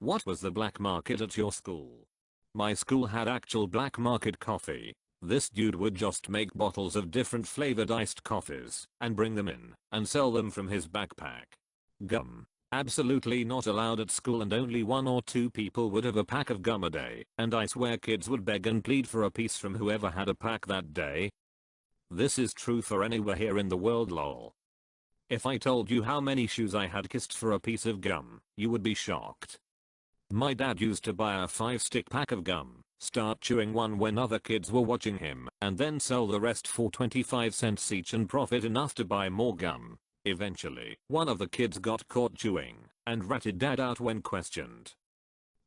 What was the black market at your school? My school had actual black market coffee. This dude would just make bottles of different flavored iced coffees and bring them in and sell them from his backpack. Gum. Absolutely not allowed at school, and only 1 or 2 people would have a pack of gum a day, and I swear kids would beg and plead for a piece from whoever had a pack that day. This is true for anywhere here in the world, lol. If I told you how many shoes I had kissed for a piece of gum, you would be shocked. My dad used to buy a 5-stick pack of gum, start chewing one when other kids were watching him, and then sell the rest for 25 cents each and profit enough to buy more gum. Eventually, one of the kids got caught chewing and ratted dad out when questioned.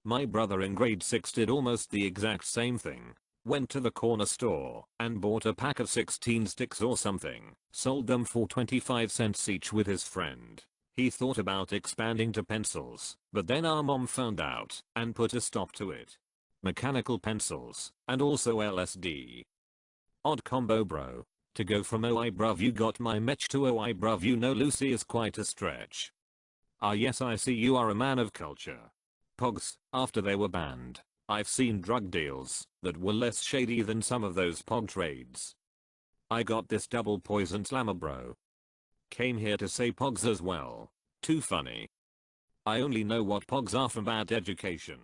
My brother in grade 6 did almost the exact same thing. Went to the corner store and bought a pack of 16 sticks or something, sold them for 25 cents each with his friend. He thought about expanding to pencils, but then our mom found out and put a stop to it. Mechanical pencils, and also LSD. Odd combo, bro. To go from "oh I bruv you got my match" to "oh I bruv you know Lucy" is quite a stretch. Ah yes, I see you are a man of culture. Pogs, after they were banned, I've seen drug deals that were less shady than some of those pog trades. I got this double poison slammer, bro. Came here to say pogs as well. Too funny. I only know what pogs are from bad education.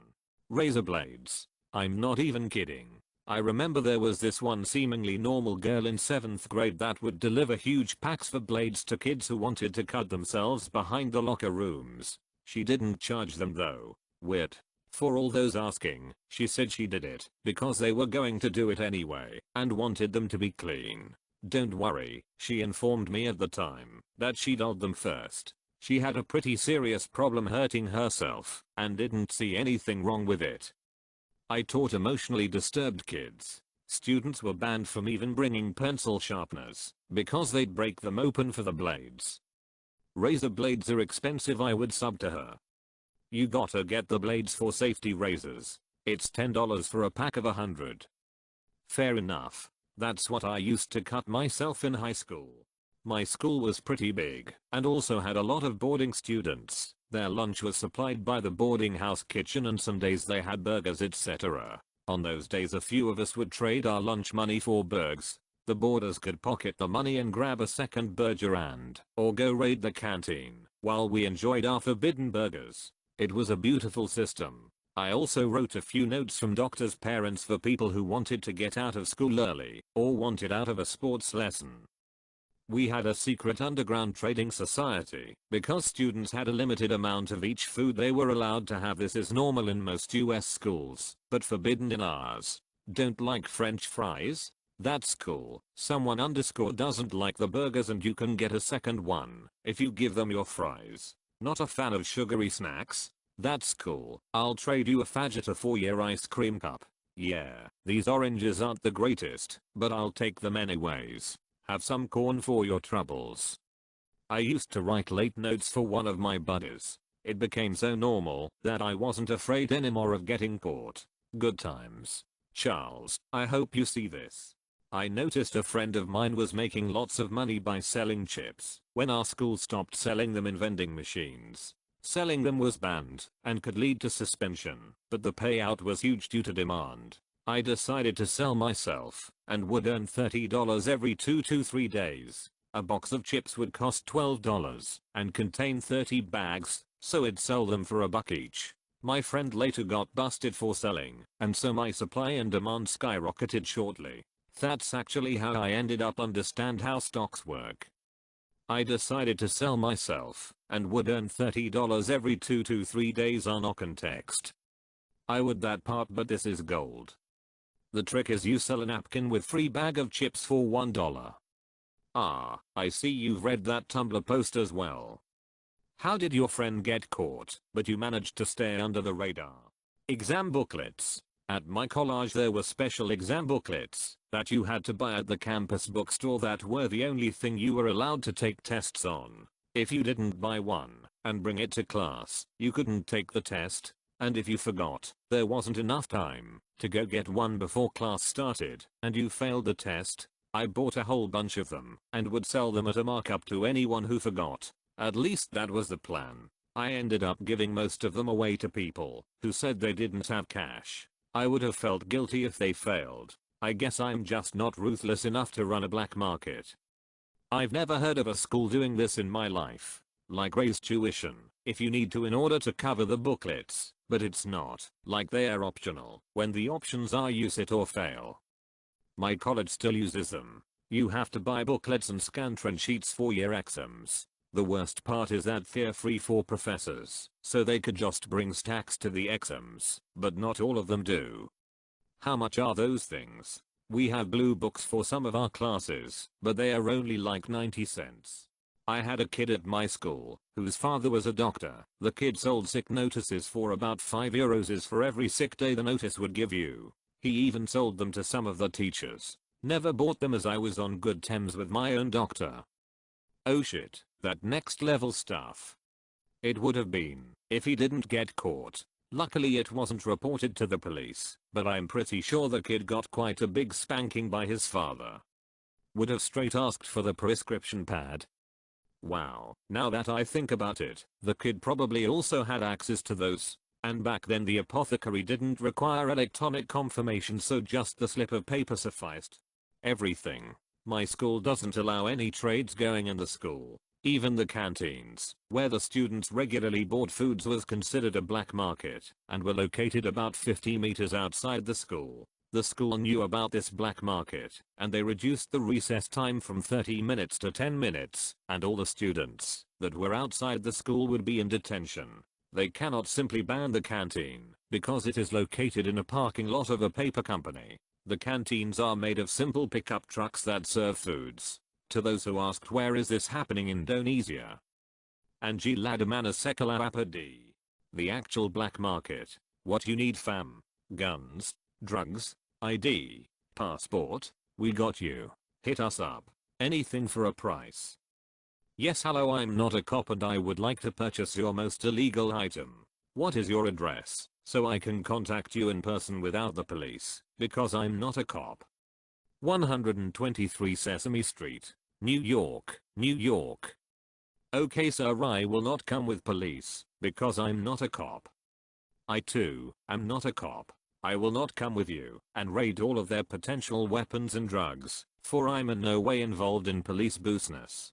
Razor blades. I'm not even kidding. I remember there was this one seemingly normal girl in 7th grade that would deliver huge packs for blades to kids who wanted to cut themselves behind the locker rooms. She didn't charge them though. Weird. For all those asking, she said she did it because they were going to do it anyway and wanted them to be clean. Don't worry, she informed me at the time that she dulled them first. She had a pretty serious problem hurting herself and didn't see anything wrong with it. I taught emotionally disturbed kids. Students were banned from even bringing pencil sharpeners because they'd break them open for the blades. Razor blades are expensive, I would sub to her. You gotta get the blades for safety razors. It's $10 for a pack of 100. Fair enough. That's what I used to cut myself in high school. My school was pretty big and also had a lot of boarding students. Their lunch was supplied by the boarding house kitchen, and some days they had burgers, etc. On those days a few of us would trade our lunch money for burgers. The boarders could pocket the money and grab a second burger and or go raid the canteen while we enjoyed our forbidden burgers. It was a beautiful system. I also wrote a few notes from doctors' parents for people who wanted to get out of school early or wanted out of a sports lesson. We had a secret underground trading society because students had a limited amount of each food they were allowed to have. This is normal in most US schools, but forbidden in ours. Don't like French fries? That's cool. Someone _ doesn't like the burgers and you can get a second one if you give them your fries. Not a fan of sugary snacks? That's cool. I'll trade you a faggot for your ice cream cup. Yeah, these oranges aren't the greatest, but I'll take them anyways. Have some corn for your troubles. I used to write late notes for one of my buddies. It became so normal that I wasn't afraid anymore of getting caught. Good times. Charles, I hope you see this. I noticed a friend of mine was making lots of money by selling chips when our school stopped selling them in vending machines. Selling them was banned and could lead to suspension, but the payout was huge due to demand. I decided to sell myself and would earn $30 every 2 to 3 days. A box of chips would cost $12 and contain 30 bags, so I'd sell them for $1 each. My friend later got busted for selling, and so my supply and demand skyrocketed shortly. That's actually how I ended up understand how stocks work. I decided to sell myself and would earn $30 every 2 to 3 days on context. I would that part, but this is gold. The trick is you sell a napkin with free bag of chips for $1. Ah, I see you've read that Tumblr post as well. How did your friend get caught, but you managed to stay under the radar? Exam booklets. At my college there were special exam booklets that you had to buy at the campus bookstore that were the only thing you were allowed to take tests on. If you didn't buy one and bring it to class, you couldn't take the test. And if you forgot, there wasn't enough time to go get one before class started, and you failed the test. I bought a whole bunch of them and would sell them at a markup to anyone who forgot. At least that was the plan. I ended up giving most of them away to people who said they didn't have cash. I would have felt guilty if they failed. I guess I'm just not ruthless enough to run a black market. I've never heard of a school doing this in my life. Like raise tuition if you need to in order to cover the booklets, but it's not like they are optional when the options are use it or fail. My college still uses them. You have to buy booklets and scan trend sheets for your exams. The worst part is that they're free for professors, so they could just bring stacks to the exams, but not all of them do. How much are those things? We have blue books for some of our classes, but they are only like 90 cents. I had a kid at my school whose father was a doctor. The kid sold sick notices for about €5 for every sick day the notice would give you. He even sold them to some of the teachers. Never bought them as I was on good terms with my own doctor. Oh shit, that next level stuff. It would have been if he didn't get caught. Luckily it wasn't reported to the police, but I'm pretty sure the kid got quite a big spanking by his father. Would have straight asked for the prescription pad. Wow, now that I think about it, the kid probably also had access to those. And back then the apothecary didn't require electronic confirmation, so just the slip of paper sufficed. Everything. My school doesn't allow any trades going in the school. Even the canteens, where the students regularly bought foods, was considered a black market and were located about 50 meters outside the school. The school knew about this black market and they reduced the recess time from 30 minutes to 10 minutes, and all the students that were outside the school would be in detention. They cannot simply ban the canteen because it is located in a parking lot of a paper company. The canteens are made of simple pickup trucks that serve foods. To those who asked where is this happening in Indonesia? Anji Ladamana Sekala Apadi. The actual black market. What you need fam? Guns, drugs, ID, passport? We got you. Hit us up. Anything for a price. Yes, hello, I'm not a cop and I would like to purchase your most illegal item. What is your address, so I can contact you in person without the police, because I'm not a cop. 123 Sesame Street, New York, New York. Okay sir, I will not come with police, because I'm not a cop. I too am not a cop. I will not come with you and raid all of their potential weapons and drugs, for I'm in no way involved in police business.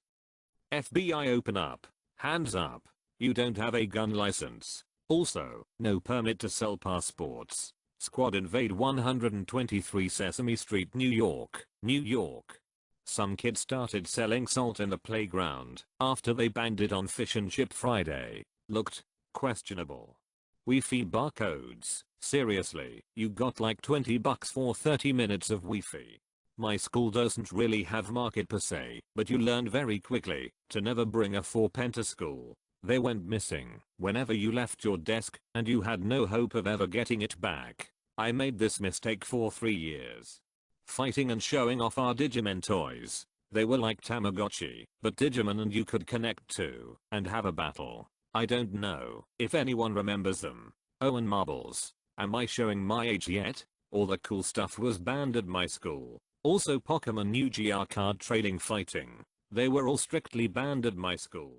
FBI open up. Hands up. You don't have a gun license. Also, no permit to sell passports. Squad invade 123 Sesame Street, New York, New York. Some kid started selling salt in the playground after they banned it on Fish and Chip Friday. Looked questionable. Wi-Fi barcodes. Seriously, you got like $20 for 30 minutes of Wi-Fi. My school doesn't really have market per se, but you learned very quickly to never bring a 4-pen to school. They went missing whenever you left your desk and you had no hope of ever getting it back. I made this mistake for 3 years. Fighting and showing off our Digimon toys. They were like Tamagotchi, but Digimon, and you could connect to and have a battle. I don't know if anyone remembers them. Oh, and marbles. Am I showing my age yet? All the cool stuff was banned at my school. Also Pokemon Yu-Gi-Oh card trading, fighting. They were all strictly banned at my school.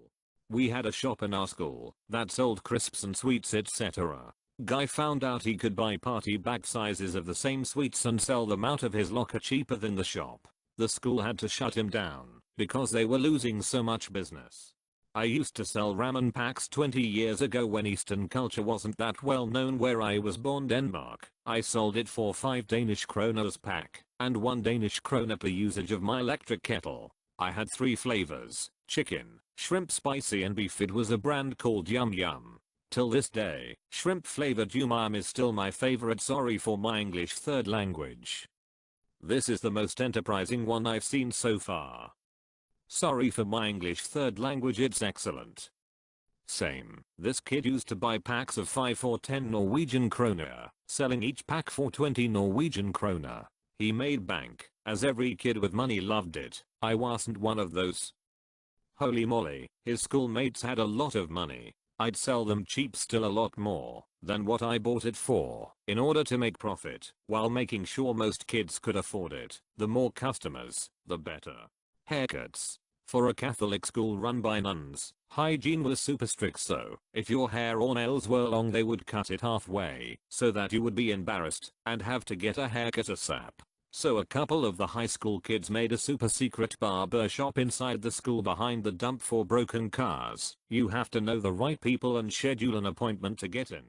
We had a shop in our school that sold crisps and sweets, etc. Guy found out he could buy party bag sizes of the same sweets and sell them out of his locker cheaper than the shop. The school had to shut him down because they were losing so much business. I used to sell ramen packs 20 years ago when Eastern culture wasn't that well known where I was born, Denmark. I sold it for 5 Danish kroners pack and 1 Danish kroner per usage of my electric kettle. I had 3 flavors: chicken, shrimp spicy and beef. It was a brand called Yum Yum. Till this day, shrimp flavored Yum Yum is still my favorite. Sorry for my English third language. This is the most enterprising one I've seen so far. Sorry for my English third language, it's excellent. Same. This kid used to buy packs of 5 for 10 Norwegian kroner, selling each pack for 20 Norwegian kroner. He made bank, as every kid with money loved it. I wasn't one of those. Holy moly, his schoolmates had a lot of money. I'd sell them cheap, still a lot more than what I bought it for, in order to make profit, while making sure most kids could afford it. The more customers, the better. Haircuts. For a Catholic school run by nuns, Hygiene was super strict, so if your hair or nails were long they would cut it halfway so that you would be embarrassed and have to get a haircut ASAP. So a couple of the high school kids made a super secret barber shop inside the school behind the dump for broken cars. You have to know the right people and schedule an appointment to get in.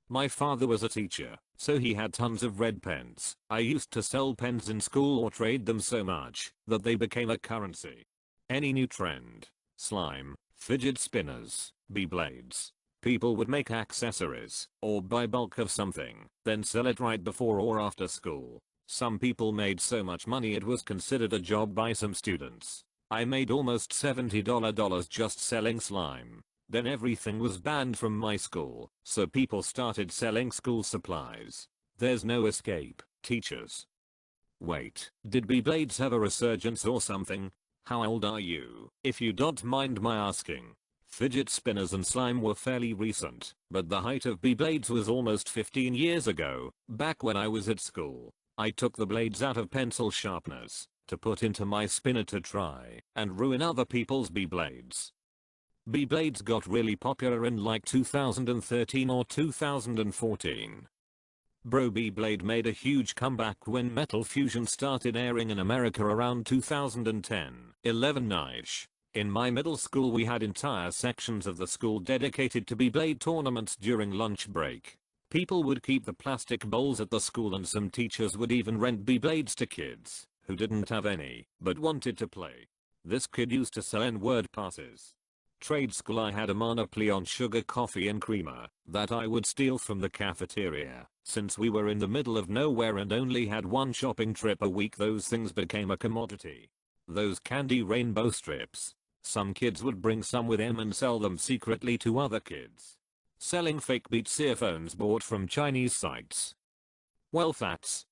My father was a teacher, so he had tons of red pens. I used to sell pens in school or trade them so much that they became a currency. Any new trend, slime, fidget spinners, Beyblades. People would make accessories or buy bulk of something, then sell it right before or after school. Some people made so much money it was considered a job by some students. I made almost $70 just selling slime. Then everything was banned from my school, so people started selling school supplies. There's no escape, teachers. Wait, did Beyblades have a resurgence or something? How old are you, if you don't mind my asking? Fidget spinners and slime were fairly recent, but the height of Beyblades was almost 15 years ago, back when I was at school. I took the blades out of pencil sharpeners to put into my spinner to try and ruin other people's Beyblades. Beyblades got really popular in like 2013 or 2014. Bro, Beyblade made a huge comeback when Metal Fusion started airing in America around 2010-11-ish. In my middle school we had entire sections of the school dedicated to Beyblade tournaments during lunch break. People would keep the plastic bowls at the school and some teachers would even rent Beyblades to kids who didn't have any but wanted to play. This kid used to sell N-word passes. Trade school I had a monopoly on sugar, coffee and creamer that I would steal from the cafeteria. Since we were in the middle of nowhere and only had one shopping trip a week, those things became a commodity. Those candy rainbow strips. Some kids would bring some with them and sell them secretly to other kids. Selling fake Beats earphones bought from Chinese sites. Well, that's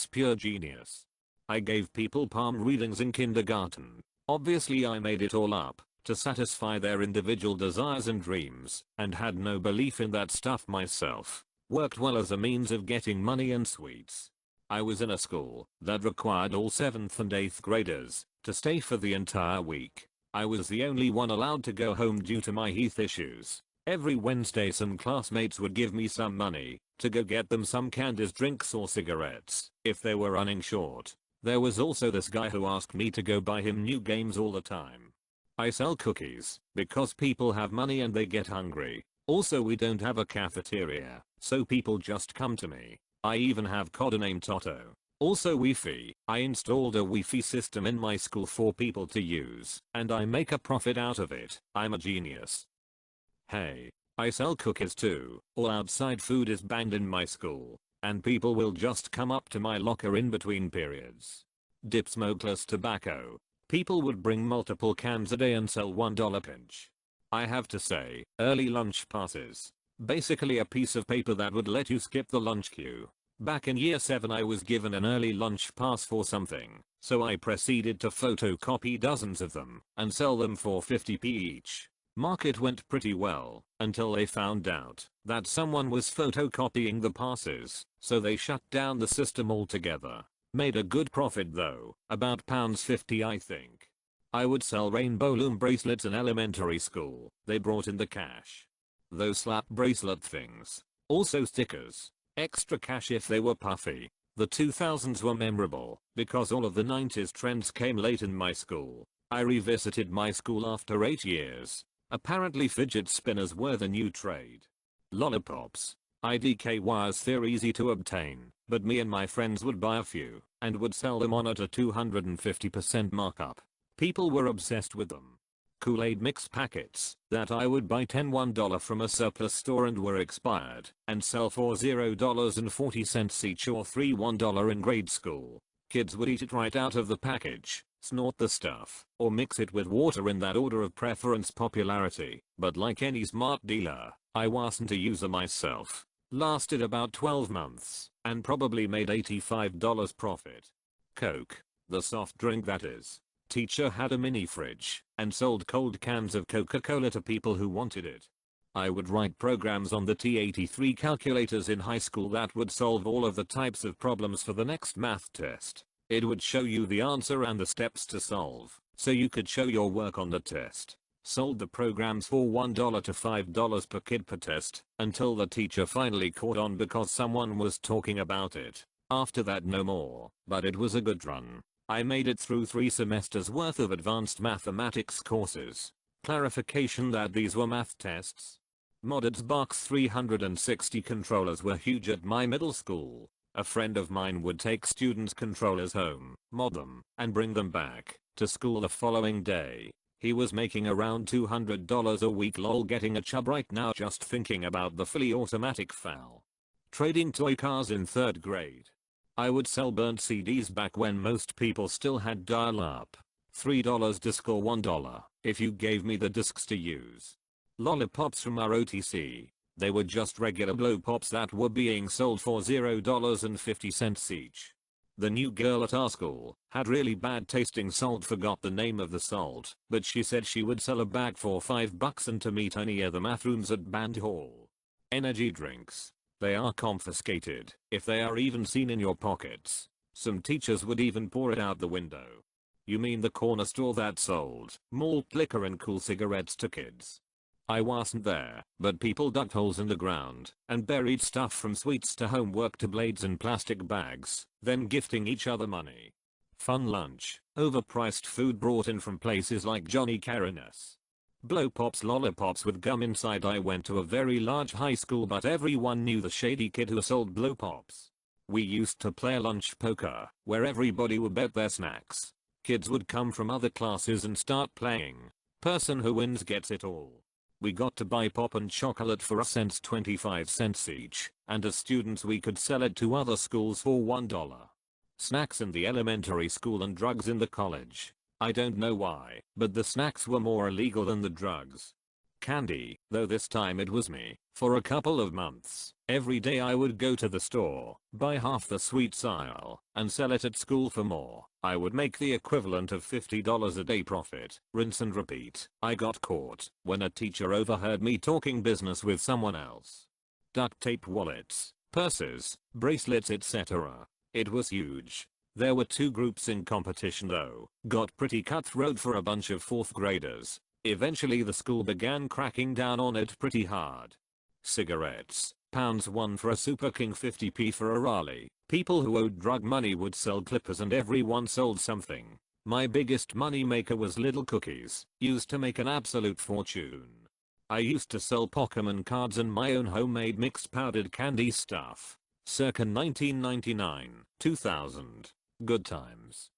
pure genius. I gave people palm readings in kindergarten. Obviously I made it all up to satisfy their individual desires and dreams, and had no belief in that stuff myself. Worked well as a means of getting money and sweets. I was in a school that required all 7th and 8th graders to stay for the entire week. I was the only one allowed to go home due to my health issues. Every Wednesday some classmates would give me some money to go get them some candies, drinks or cigarettes if they were running short. There was also this guy who asked me to go buy him new games all the time. I sell cookies because people have money and they get hungry. Also we don't have a cafeteria, so people just come to me. I even have codename Toto. Also Wi-Fi. I installed a Wi-Fi system in my school for people to use, and I make a profit out of it. I'm a genius. Hey, I sell cookies too. All outside food is banned in my school, and people will just come up to my locker in between periods. Dip smokeless tobacco. People would bring multiple cans a day and sell $1 pinch. I have to say, early lunch passes. Basically a piece of paper that would let you skip the lunch queue. Back in year 7 I was given an early lunch pass for something, so I proceeded to photocopy dozens of them and sell them for 50p each. Market went pretty well until they found out that someone was photocopying the passes, so they shut down the system altogether. Made a good profit though, about £50 I think. I would sell rainbow loom bracelets in elementary school. They brought in the cash. Those slap bracelet things. Also stickers. Extra cash if they were puffy. The 2000s were memorable because all of the 90s trends came late in my school. I revisited my school after 8 years. Apparently fidget spinners were the new trade. Lollipops. IDK wires, they're easy to obtain, but me and my friends would buy a few and would sell them on at a 250% markup. People were obsessed with them. Kool-Aid mix packets that I would buy $1 from a surplus store and were expired and sell for $0.40 each or $1 in grade school. Kids would eat it right out of the package, snort the stuff, or mix it with water in that order of preference popularity, but like any smart dealer, I wasn't a user myself. Lasted about 12 months and probably made $85 profit. Coke, the soft drink that is. Teacher had a mini fridge and sold cold cans of Coca-Cola to people who wanted it. I would write programs on the T83 calculators in high school that would solve all of the types of problems for the next math test. It would show you the answer and the steps to solve, so you could show your work on the test. Sold the programs for $1 to $5 per kid per test, until the teacher finally caught on because someone was talking about it. After that no more, but it was a good run. I made it through 3 semesters worth of advanced mathematics courses. Clarification that these were math tests. Modded's Box 360 controllers were huge at my middle school. A friend of mine would take students' controllers home, mod them, and bring them back to school the following day. He was making around $200 a week, lol, getting a chub right now just thinking about the fully automatic FAL. Trading toy cars in 3rd grade. I would sell burnt CDs back when most people still had dial-up. $3 disc or $1 if you gave me the discs to use. Lollipops from our OTC. They were just regular blow pops that were being sold for $0.50 each. The new girl at our school had really bad tasting salt, forgot the name of the salt, but she said she would sell a bag for $5 and to meet her near the math rooms at Band Hall. Energy drinks. They are confiscated if they are even seen in your pockets. Some teachers would even pour it out the window. You mean the corner store that sold malt liquor and cool cigarettes to kids? I wasn't there, but people dug holes in the ground and buried stuff from sweets to homework to blades in plastic bags, then gifting each other money. Fun lunch, overpriced food brought in from places like Johnny Caronis. Blow pops, lollipops with gum inside. I went to a very large high school, but everyone knew the shady kid who sold blow pops. We used to play lunch poker, where everybody would bet their snacks. Kids would come from other classes and start playing. Person who wins gets it all. We got to buy pop and chocolate for cents 25 cents each, and as students we could sell it to other schools for $1. Snacks in the elementary school and drugs in the college. I don't know why, but the snacks were more illegal than the drugs. Candy, though this time it was me, for a couple of months. Every day I would go to the store, buy half the sweets aisle, and sell it at school for more. I would make the equivalent of $50 a day profit, rinse and repeat. I got caught when a teacher overheard me talking business with someone else. Duct tape wallets, purses, bracelets, etc. It was huge. There were 2 groups in competition though. Got pretty cutthroat for a bunch of 4th graders. Eventually the school began cracking down on it pretty hard. Cigarettes, £1 for a Super King, 50p for a Raleigh. People who owed drug money would sell clippers and everyone sold something. My biggest money maker was little cookies, used to make an absolute fortune. I used to sell Pokemon cards and my own homemade mixed powdered candy stuff. Circa 1999, 2000. Good times.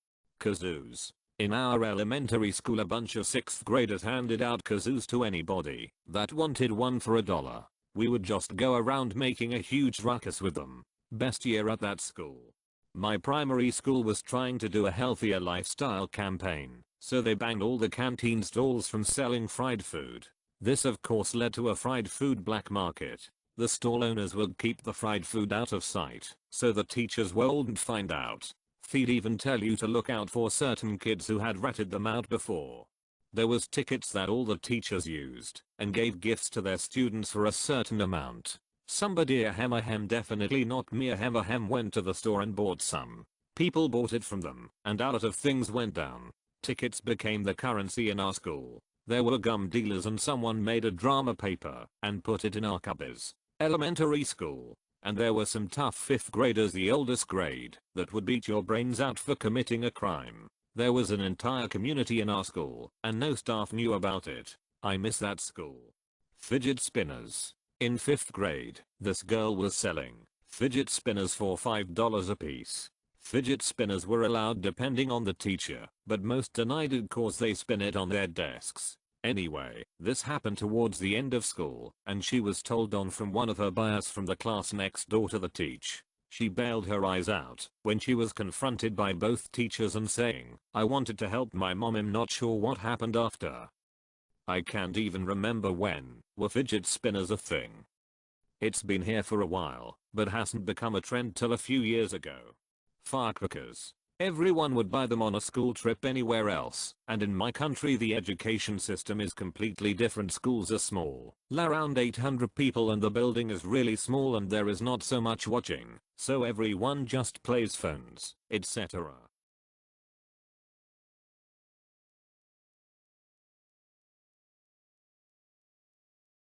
Kazoos. In our elementary school a bunch of 6th graders handed out kazoos to anybody that wanted one for $1. We would just go around making a huge ruckus with them. Best year at that school. My primary school was trying to do a healthier lifestyle campaign, so they banned all the canteen stalls from selling fried food. This of course led to a fried food black market. The stall owners would keep the fried food out of sight, so the teachers wouldn't find out. They'd even tell you to look out for certain kids who had ratted them out before. There was tickets that all the teachers used and gave gifts to their students for a certain amount. Somebody definitely not me went to the store and bought some. People bought it from them and a lot of things went down. Tickets became the currency in our school. There were gum dealers and someone made a drama paper and put it in our cubbies. Elementary school. And there were some tough 5th graders, the oldest grade, that would beat your brains out for committing a crime. There was an entire community in our school, and no staff knew about it. I miss that school. Fidget spinners. In 5th grade, this girl was selling fidget spinners for $5 a piece. Fidget spinners were allowed depending on the teacher, but most denied it cause they spin it on their desks. Anyway, this happened towards the end of school, and she was told on from one of her bias from the class next door to the teach. She bailed her eyes out when she was confronted by both teachers and saying, "I wanted to help my mom, I'm not sure what happened after." I can't even remember when were fidget spinners a thing. It's been here for a while, but hasn't become a trend till a few years ago. Firecrackers. Everyone would buy them on a school trip anywhere else, and in my country the education system is completely different. Schools are small, around 800 people, and the building is really small and there is not so much watching, so everyone just plays phones, etc.